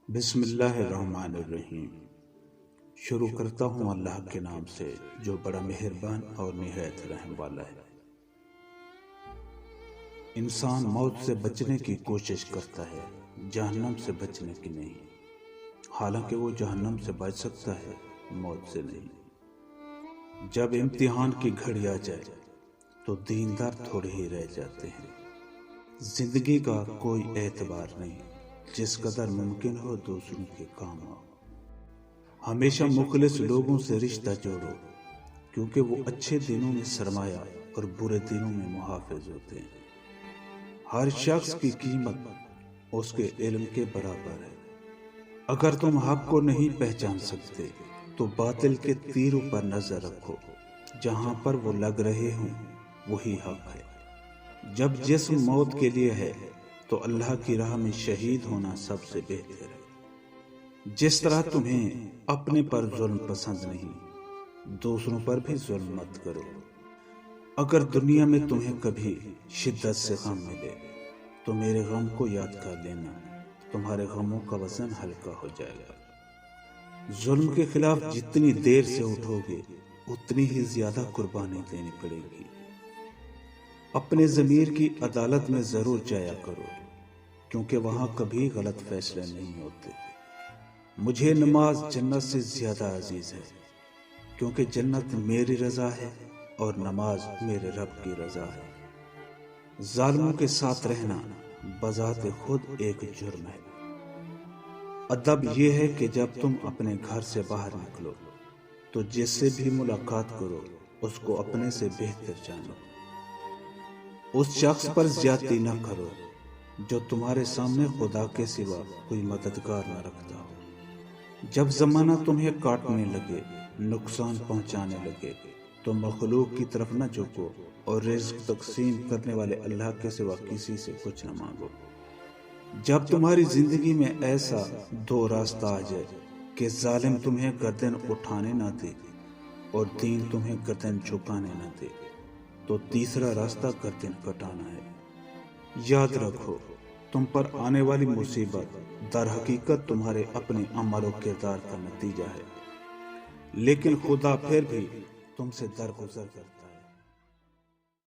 بسم اللہ الرحمن الرحیم۔ شروع کرتا ہوں اللہ کے نام سے جو بڑا مہربان اور نہایت رحم والا ہے۔ انسان موت سے بچنے کی کوشش کرتا ہے، جہنم سے بچنے کی نہیں، حالانکہ وہ جہنم سے بچ سکتا ہے، موت سے نہیں۔ جب امتحان کی گھڑی آ جائے تو دیندار تھوڑے ہی رہ جاتے ہیں۔ زندگی کا کوئی اعتبار نہیں، جس قدر ممکن ہو دوسروں کے کام آؤ۔ ہمیشہ مخلص لوگوں سے رشتہ جوڑو، کیونکہ وہ اچھے دنوں میں سرمایہ اور برے دنوں میں محافظ ہوتے ہیں۔ ہر شخص کی قیمت اس کے علم کے برابر ہے۔ اگر تم حق کو نہیں پہچان سکتے تو باطل کے تیروں پر نظر رکھو، جہاں پر وہ لگ رہے ہوں وہی حق ہے۔ جب جسم موت کے لیے ہے تو اللہ کی راہ میں شہید ہونا سب سے بہتر ہے۔ جس طرح تمہیں اپنے پر ظلم پسند نہیں، دوسروں پر بھی ظلم مت کرو۔ اگر دنیا میں تمہیں کبھی شدت سے غم ملے تو میرے غم کو یاد کر لینا، تمہارے غموں کا وزن ہلکا ہو جائے گا۔ ظلم کے خلاف جتنی دیر سے اٹھو گے اتنی ہی زیادہ قربانی دینی پڑے گی۔ اپنے ضمیر کی عدالت میں ضرور جایا کرو، کیونکہ وہاں کبھی غلط فیصلے نہیں ہوتے۔ مجھے نماز جنت سے زیادہ عزیز ہے، کیونکہ جنت میری رضا ہے اور نماز میرے رب کی رضا ہے۔ ظالموں کے ساتھ رہنا بذات خود ایک جرم ہے۔ ادب یہ ہے کہ جب تم اپنے گھر سے باہر نکلو تو جس سے بھی ملاقات کرو اس کو اپنے سے بہتر جانو۔ اس شخص پر زیادتی نہ کرو جو تمہارے سامنے خدا کے سوا کوئی مددگار نہ رکھتا ہو۔ جب زمانہ تمہیں کاٹنے لگے، نقصان پہنچانے لگے تو مخلوق کی طرف نہ جھکو اور رزق تقسیم کرنے والے اللہ کے سوا کسی سے کچھ نہ مانگو۔ جب تمہاری زندگی میں ایسا دو راستہ آ جائے کہ ظالم تمہیں گردن اٹھانے نہ دے اور دین تمہیں گردن جھکانے نہ دے تو تیسرا راستہ گردن کٹانا ہے۔ یاد رکھو، تم پر آنے والی مصیبت در حقیقت تمہارے اپنے عمل و کردار کا نتیجہ ہے، لیکن خدا پھر بھی تم سے درگزر کرتا ہے۔